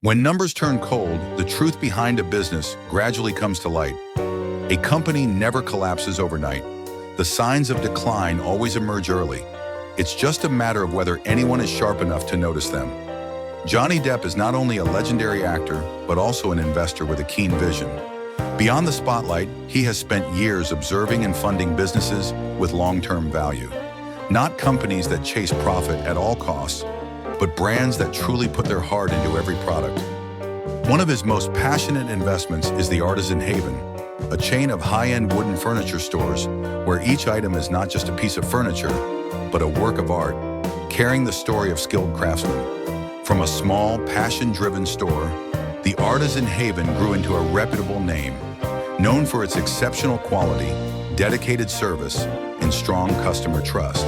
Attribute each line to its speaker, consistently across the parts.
Speaker 1: When numbers turn cold, the truth behind a business gradually comes to light. A company never collapses overnight. The signs of decline always emerge early. It's just a matter of whether anyone is sharp enough to notice them. Johnny Depp is not only a legendary actor, but also an investor with a keen vision. Beyond the spotlight, he has spent years observing and funding businesses with long-term value. Not companies that chase profit at all costs, but brands that truly put their heart into every product. One of his most passionate investments is the Artisan Haven, a chain of high-end wooden furniture stores where each item is not just a piece of furniture, but a work of art, carrying the story of skilled craftsmen. From a small, passion-driven store, the Artisan Haven grew into a reputable name, known for its exceptional quality, dedicated service, and strong customer trust.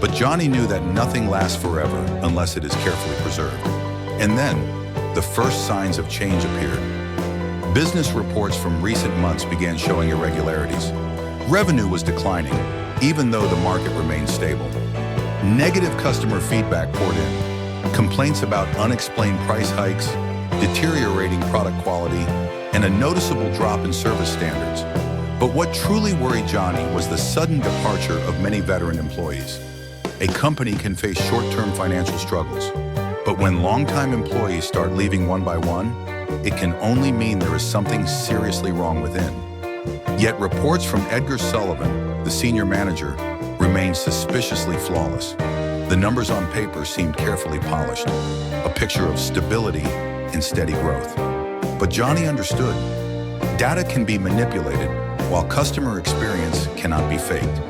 Speaker 1: But Johnny knew that nothing lasts forever unless it is carefully preserved. And then, the first signs of change appeared. Business reports from recent months began showing irregularities. Revenue was declining, even though the market remained stable. Negative customer feedback poured in. Complaints about unexplained price hikes, deteriorating product quality, and a noticeable drop in service standards. But what truly worried Johnny was the sudden departure of many veteran employees. A company can face short-term financial struggles, but when longtime employees start leaving one by one, it can only mean there is something seriously wrong within. Yet reports from Edgar Sullivan, the senior manager, remained suspiciously flawless. The numbers on paper seemed carefully polished, a picture of stability and steady growth. But Johnny understood, data can be manipulated, while customer experience cannot be faked.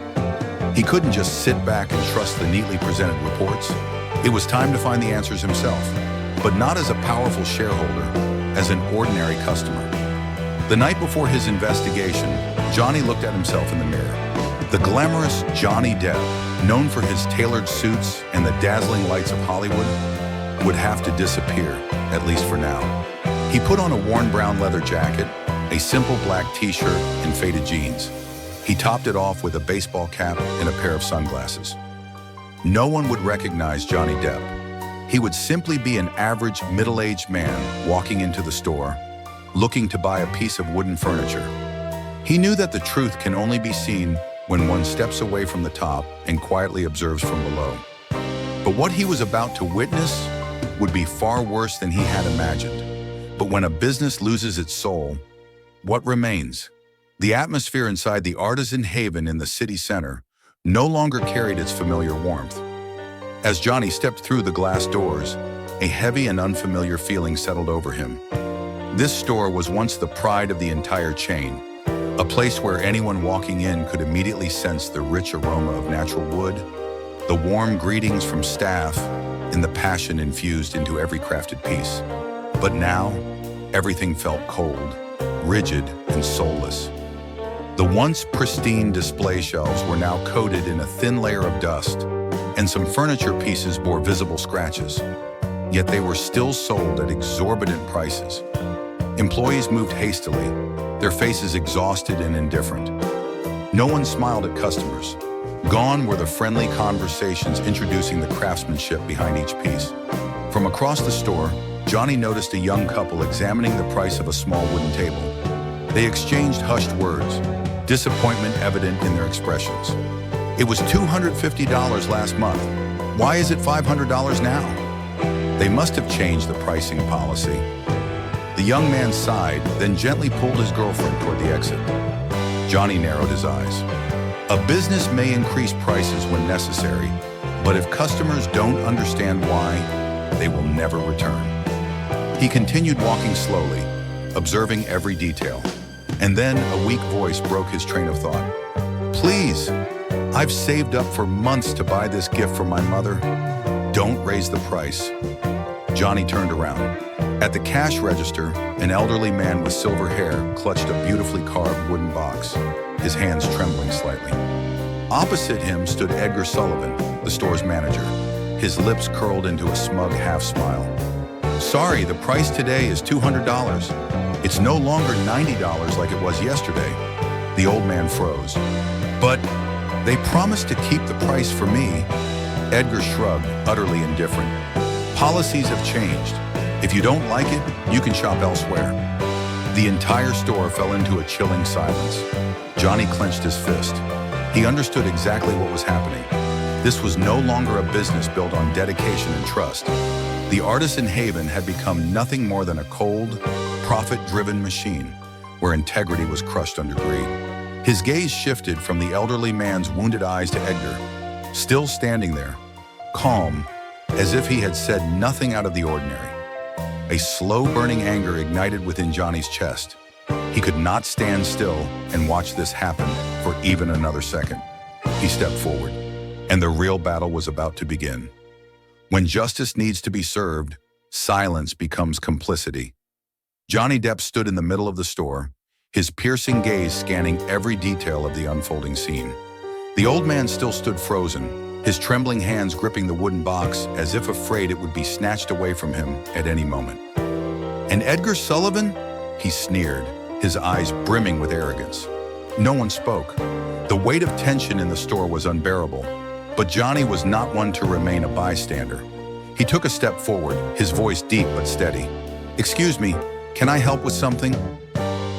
Speaker 1: He couldn't just sit back and trust the neatly presented reports. It was time to find the answers himself, but not as a powerful shareholder, as an ordinary customer. The night before his investigation, Johnny looked at himself in the mirror. The glamorous Johnny Depp, known for his tailored suits and the dazzling lights of Hollywood, would have to disappear, at least for now. He put on a worn brown leather jacket, a simple black t-shirt, and faded jeans. He topped it off with a baseball cap and a pair of sunglasses. No one would recognize Johnny Depp. He would simply be an average middle-aged man walking into the store, looking to buy a piece of wooden furniture. He knew that the truth can only be seen when one steps away from the top and quietly observes from below. But what he was about to witness would be far worse than he had imagined. But when a business loses its soul, what remains? The atmosphere inside the Artisan Haven in the city center no longer carried its familiar warmth. As Johnny stepped through the glass doors, a heavy and unfamiliar feeling settled over him. This store was once the pride of the entire chain, a place where anyone walking in could immediately sense the rich aroma of natural wood, the warm greetings from staff, and the passion infused into every crafted piece. But now, everything felt cold, rigid, and soulless. The once pristine display shelves were now coated in a thin layer of dust, and some furniture pieces bore visible scratches. Yet they were still sold at exorbitant prices. Employees moved hastily, their faces exhausted and indifferent. No one smiled at customers. Gone were the friendly conversations introducing the craftsmanship behind each piece. From across the store, Johnny noticed a young couple examining the price of a small wooden table. They exchanged hushed words, disappointment evident in their expressions. It was $250 last month. Why is it $500 now? They must have changed the pricing policy. The young man sighed, then gently pulled his girlfriend toward the exit. Johnny narrowed his eyes. A business may increase prices when necessary, but if customers don't understand why, they will never return. He continued walking slowly, observing every detail. And then a weak voice broke his train of thought. Please, I've saved up for months to buy this gift for my mother. Don't raise the price. Johnny turned around. At the cash register, an elderly man with silver hair clutched a beautifully carved wooden box, his hands trembling slightly. Opposite him stood Edgar Sullivan, the store's manager, his lips curled into a smug half-smile. Sorry, the price today is $200. It's no longer $90 like it was yesterday. The old man froze. But they promised to keep the price for me. Edgar shrugged, utterly indifferent. Policies have changed. If you don't like it, you can shop elsewhere. The entire store fell into a chilling silence. Johnny clenched his fist. He understood exactly what was happening. This was no longer a business built on dedication and trust. The Artisan Haven had become nothing more than a cold, profit-driven machine where integrity was crushed under greed. His gaze shifted from the elderly man's wounded eyes to Edgar, still standing there, calm, as if he had said nothing out of the ordinary. A slow-burning anger ignited within Johnny's chest. He could not stand still and watch this happen for even another second. He stepped forward, and the real battle was about to begin. When justice needs to be served, silence becomes complicity. Johnny Depp stood in the middle of the store, his piercing gaze scanning every detail of the unfolding scene. The old man still stood frozen, his trembling hands gripping the wooden box as if afraid it would be snatched away from him at any moment. "And Edgar Sullivan?" he sneered, his eyes brimming with arrogance. No one spoke. The weight of tension in the store was unbearable, but Johnny was not one to remain a bystander. He took a step forward, his voice deep but steady. "Excuse me, can I help with something?"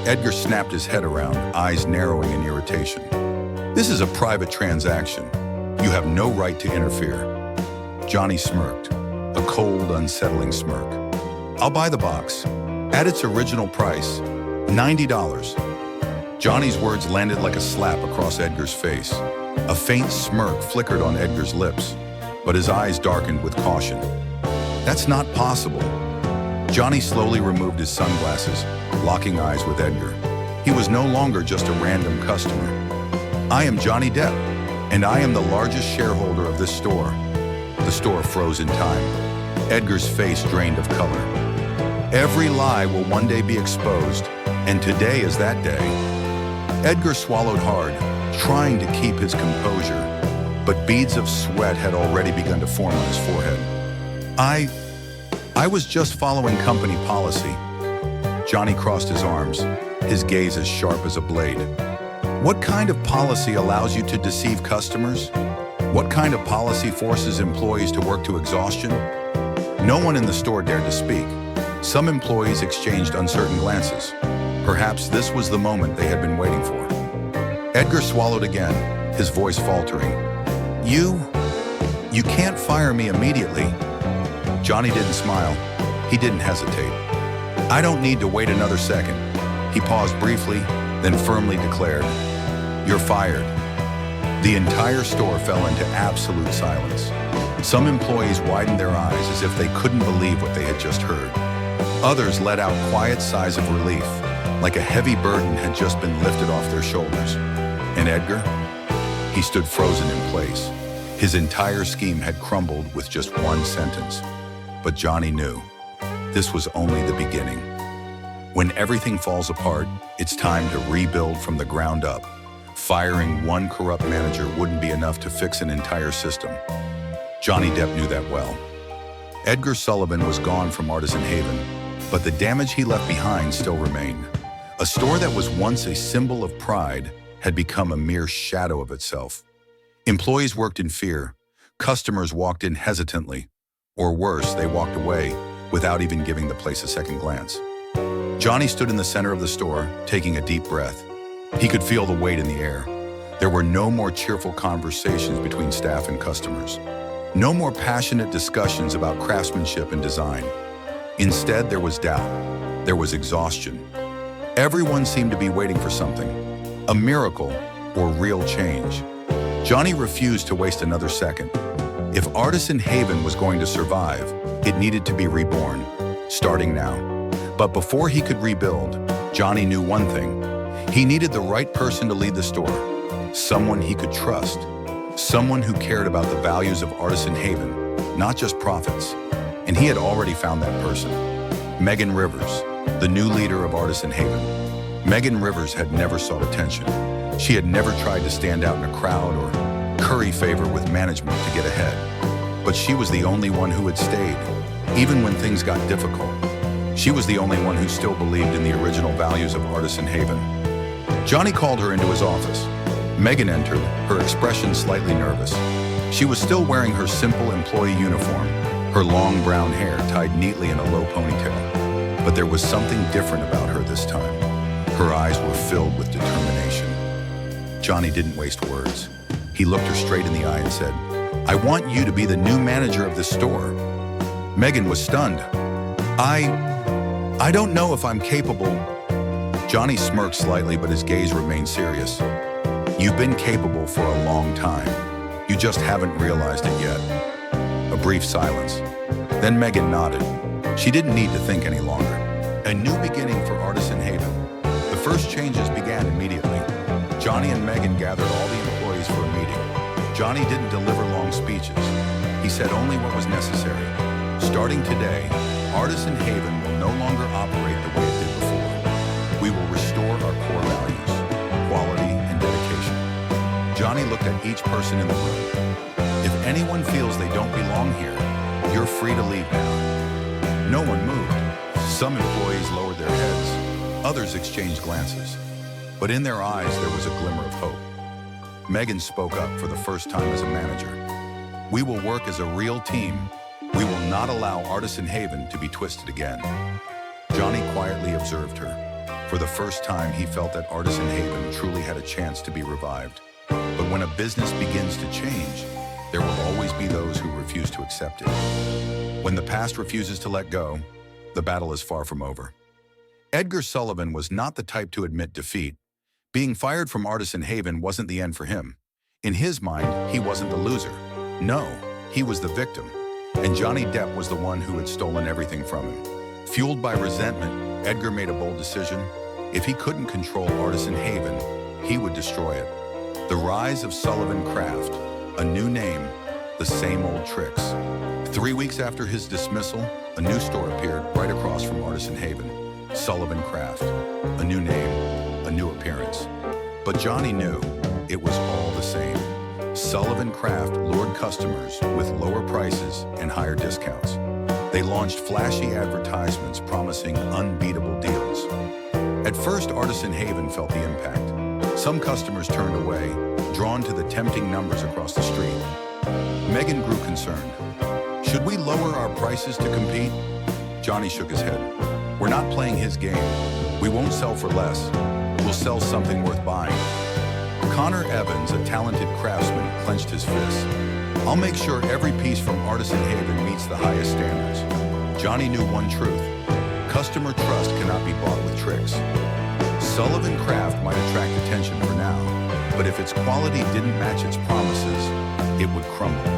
Speaker 1: Edgar snapped his head around, eyes narrowing in irritation. "This is a private transaction. You have no right to interfere." Johnny smirked, a cold, unsettling smirk. "I'll buy the box. At its original price, $90. Johnny's words landed like a slap across Edgar's face. A faint smirk flickered on Edgar's lips, but his eyes darkened with caution. "That's not possible." Johnny slowly removed his sunglasses, locking eyes with Edgar. He was no longer just a random customer. "I am Johnny Depp, and I am the largest shareholder of this store." The store froze in time. Edgar's face drained of color. Every lie will one day be exposed, and today is that day. Edgar swallowed hard, trying to keep his composure, but beads of sweat had already begun to form on his forehead. I was just following company policy." Johnny crossed his arms, his gaze as sharp as a blade. "What kind of policy allows you to deceive customers? What kind of policy forces employees to work to exhaustion?" No one in the store dared to speak. Some employees exchanged uncertain glances. Perhaps this was the moment they had been waiting for. Edgar swallowed again, his voice faltering. You can't fire me immediately." Johnny didn't smile. He didn't hesitate. "I don't need to wait another second." He paused briefly, then firmly declared, "You're fired." The entire store fell into absolute silence. Some employees widened their eyes as if they couldn't believe what they had just heard. Others let out quiet sighs of relief, like a heavy burden had just been lifted off their shoulders. And Edgar? He stood frozen in place. His entire scheme had crumbled with just one sentence. But Johnny knew this was only the beginning. When everything falls apart, it's time to rebuild from the ground up. Firing one corrupt manager wouldn't be enough to fix an entire system. Johnny Depp knew that well. Edgar Sullivan was gone from Artisan Haven, but the damage he left behind still remained. A store that was once a symbol of pride had become a mere shadow of itself. Employees worked in fear, customers walked in hesitantly, or worse, they walked away without even giving the place a second glance. Johnny stood in the center of the store, taking a deep breath. He could feel the weight in the air. There were no more cheerful conversations between staff and customers. No more passionate discussions about craftsmanship and design. Instead, there was doubt. There was exhaustion. Everyone seemed to be waiting for something, a miracle or real change. Johnny refused to waste another second. If Artisan Haven was going to survive, it needed to be reborn, starting now. But before he could rebuild, Johnny knew one thing. He needed the right person to lead the store, someone he could trust, someone who cared about the values of Artisan Haven, not just profits. And he had already found that person. Megan Rivers, the new leader of Artisan Haven. Megan Rivers had never sought attention. She had never tried to stand out in a crowd or curry favor with management to get ahead. But she was the only one who had stayed, even when things got difficult. She was the only one who still believed in the original values of Artisan Haven. Johnny called her into his office. Megan entered, her expression slightly nervous. She was still wearing her simple employee uniform, her long brown hair tied neatly in a low ponytail. But there was something different about her this time. Her eyes were filled with determination. Johnny didn't waste words. He looked her straight in the eye and said, "I want you to be the new manager of this store." Megan was stunned. I don't know if I'm capable." Johnny smirked slightly, but his gaze remained serious. "You've been capable for a long time. You just haven't realized it yet." A brief silence. Then Megan nodded. She didn't need to think any longer. A new beginning for Artisan Haven. The first changes began immediately. Johnny and Megan gathered all the employees for a meeting. Johnny didn't deliver long speeches. He said only what was necessary. Starting today, Artisan Haven will no longer operate the way it did before. We will restore our core values, quality and dedication. Johnny looked at each person in the room. "If anyone feels they don't belong here, you're free to leave now." No one moved. Some employees lowered their heads. Others exchanged glances. But in their eyes, there was a glimmer of hope. Megan spoke up for the first time as a manager. "We will work as a real team. We will not allow Artisan Haven to be twisted again." Johnny quietly observed her. For the first time, he felt that Artisan Haven truly had a chance to be revived. But when a business begins to change, there will always be those who refuse to accept it. When the past refuses to let go, the battle is far from over. Edgar Sullivan was not the type to admit defeat. Being fired from Artisan Haven wasn't the end for him. In his mind, he wasn't the loser. No, he was the victim. And Johnny Depp was the one who had stolen everything from him. Fueled by resentment, Edgar made a bold decision. If he couldn't control Artisan Haven, he would destroy it. The rise of Sullivan Craft, a new name, the same old tricks. 3 weeks after his dismissal, a new store appeared right across from Artisan Haven. Sullivan Craft, a new name, a new appearance. But Johnny knew it was all the same. Sullivan Craft lured customers with lower prices and higher discounts. They launched flashy advertisements promising unbeatable deals. At first, Artisan Haven felt the impact. Some customers turned away, drawn to the tempting numbers across the street. Megan grew concerned. "Should we lower our prices to compete?" Johnny shook his head. "We're not playing his game. We won't sell for less. We'll sell something worth buying." Connor Evans, a talented craftsman, clenched his fists. "I'll make sure every piece from Artisan Haven meets the highest standards." Johnny knew one truth. Customer trust cannot be bought with tricks. Sullivan Craft might attract attention for now, but if its quality didn't match its promises, it would crumble.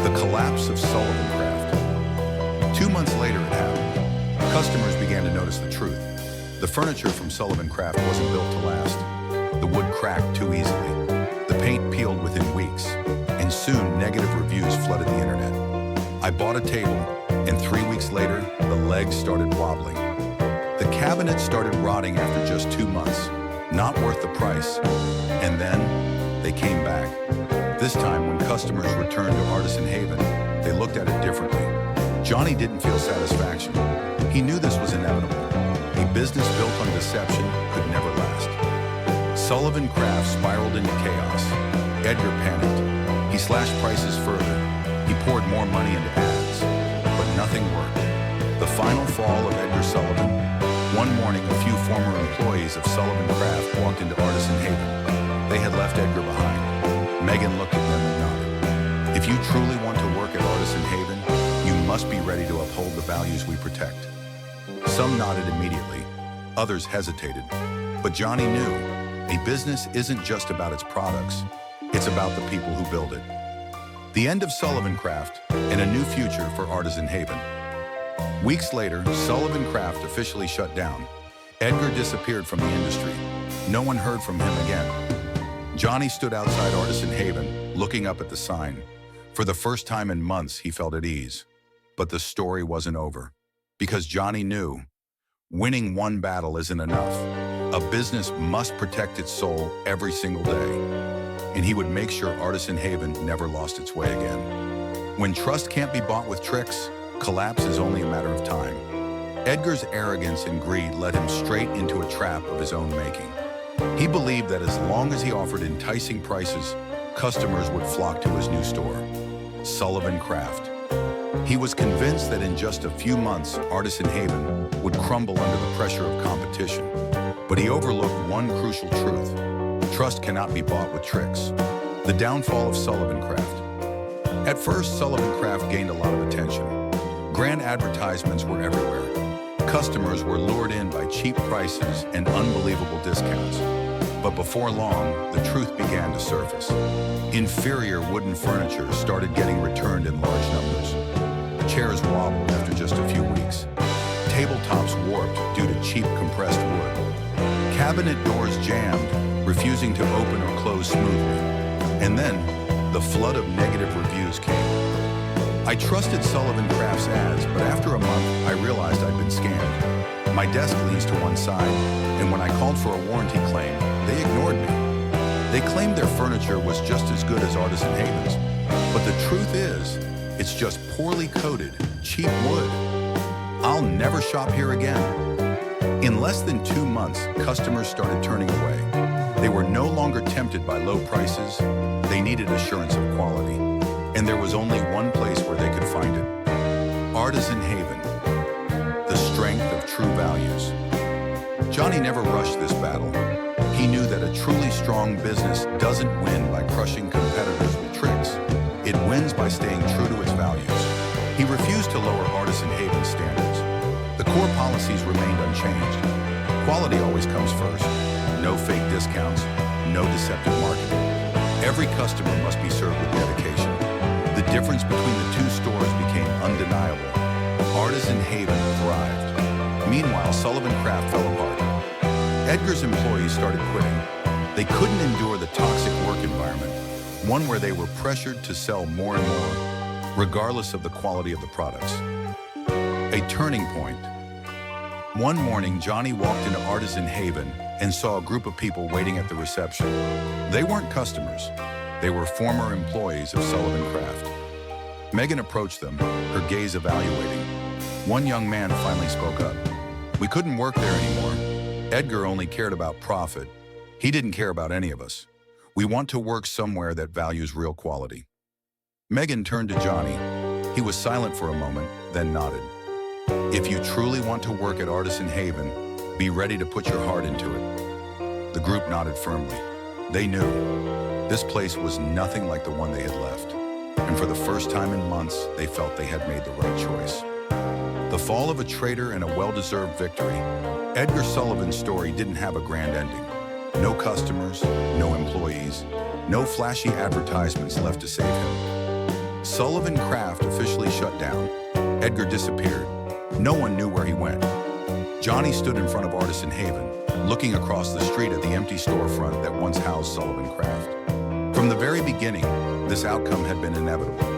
Speaker 1: The collapse of Sullivan Craft. 2 months later it happened. Customers began to notice the truth. The furniture from Sullivan Craft wasn't built to last. The wood cracked too easily. The paint peeled within weeks, and soon negative reviews flooded the internet. I bought a table, and 3 weeks later, the legs started wobbling. The cabinets started rotting after just 2 months. Not worth the price. And then, they came back. This time, when customers returned to Artisan Haven, they looked at it differently. Johnny didn't feel satisfaction. He knew this was inevitable. A business built on deception could never last. Sullivan Craft spiraled into chaos. Edgar panicked. He slashed prices further. He poured more money into ads. But nothing worked. The final fall of Edgar Sullivan. One morning, a few former employees of Sullivan Craft walked into Artisan Haven. They had left Edgar behind. Megan looked at them and nodded. "If you truly want to work at Artisan Haven, you must be ready to uphold the values we protect." Some nodded immediately. Others hesitated. But Johnny knew. A business isn't just about its products, it's about the people who build it. The end of Sullivan Craft and a new future for Artisan Haven. Weeks later, Sullivan Craft officially shut down. Edgar disappeared from the industry. No one heard from him again. Johnny stood outside Artisan Haven, looking up at the sign. For the first time in months, he felt at ease. But the story wasn't over. Because Johnny knew, winning one battle isn't enough. A business must protect its soul every single day. And he would make sure Artisan Haven never lost its way again. When trust can't be bought with tricks, collapse is only a matter of time. Edgar's arrogance and greed led him straight into a trap of his own making. He believed that as long as he offered enticing prices, customers would flock to his new store, Sullivan Craft. He was convinced that in just a few months, Artisan Haven would crumble under the pressure of competition. But he overlooked one crucial truth. Trust cannot be bought with tricks. The downfall of Sullivan Craft. At first, Sullivan Craft gained a lot of attention. Grand advertisements were everywhere. Customers were lured in by cheap prices and unbelievable discounts. But before long, the truth began to surface. Inferior wooden furniture started getting returned in large numbers. Chairs wobbled after just a few weeks. Tabletops warped due to cheap compressed wood. Cabinet doors jammed, refusing to open or close smoothly. And then, the flood of negative reviews came. I trusted Sullivan Craft's ads, but after a month, I realized I'd been scammed. My desk leans to one side, and when I called for a warranty claim, they ignored me. They claimed their furniture was just as good as Artisan Haven's. But the truth is, it's just poorly coated, cheap wood. I'll never shop here again. In less than 2 months, customers started turning away. They were no longer tempted by low prices. They needed assurance of quality. And there was only one place where they could find it. Artisan Haven, the strength of true values. Johnny never rushed this battle. He knew that a truly strong business doesn't win by crushing competitors with tricks. It wins by staying true to its values. He refused to lower Artisan Haven's standards. The core policies remained unchanged. Quality always comes first. No fake discounts, no deceptive marketing. Every customer must be served with dedication. The difference between the two stores became undeniable. Artisan Haven thrived. Meanwhile, Sullivan Craft fell apart. Edgar's employees started quitting. They couldn't endure the toxic work environment, one where they were pressured to sell more and more, regardless of the quality of the products. A turning point. One morning, Johnny walked into Artisan Haven and saw a group of people waiting at the reception. They weren't customers. They were former employees of Sullivan Craft. Megan approached them, her gaze evaluating. One young man finally spoke up. "We couldn't work there anymore. Edgar only cared about profit. He didn't care about any of us. We want to work somewhere that values real quality." Megan turned to Johnny. He was silent for a moment, then nodded. "If you truly want to work at Artisan Haven, be ready to put your heart into it." The group nodded firmly. They knew this place was nothing like the one they had left. And for the first time in months, they felt they had made the right choice. The fall of a traitor and a well-deserved victory. Edgar Sullivan's story didn't have a grand ending. No customers, no employees, no flashy advertisements left to save him. Sullivan Craft officially shut down. Edgar disappeared. No one knew where he went. Johnny stood in front of Artisan Haven, looking across the street at the empty storefront that once housed Sullivan Craft. From the very beginning, this outcome had been inevitable.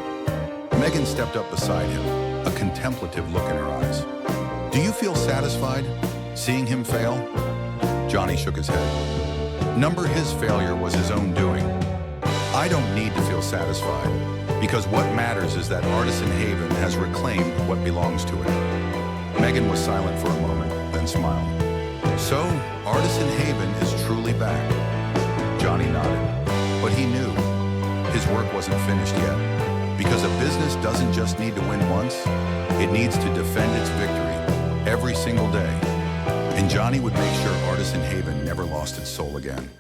Speaker 1: Megan stepped up beside him, a contemplative look in her eyes. "Do you feel satisfied, seeing him fail?" Johnny shook his head. His failure was his own doing. "I don't need to feel satisfied, because what matters is that Artisan Haven has reclaimed what belongs to it." Megan was silent for a moment, then smiled. "So, Artisan Haven is truly back." Johnny nodded, but he knew his work wasn't finished yet. Because a business doesn't just need to win once, it needs to defend its victory every single day. And Johnny would make sure Artisan Haven never lost its soul again.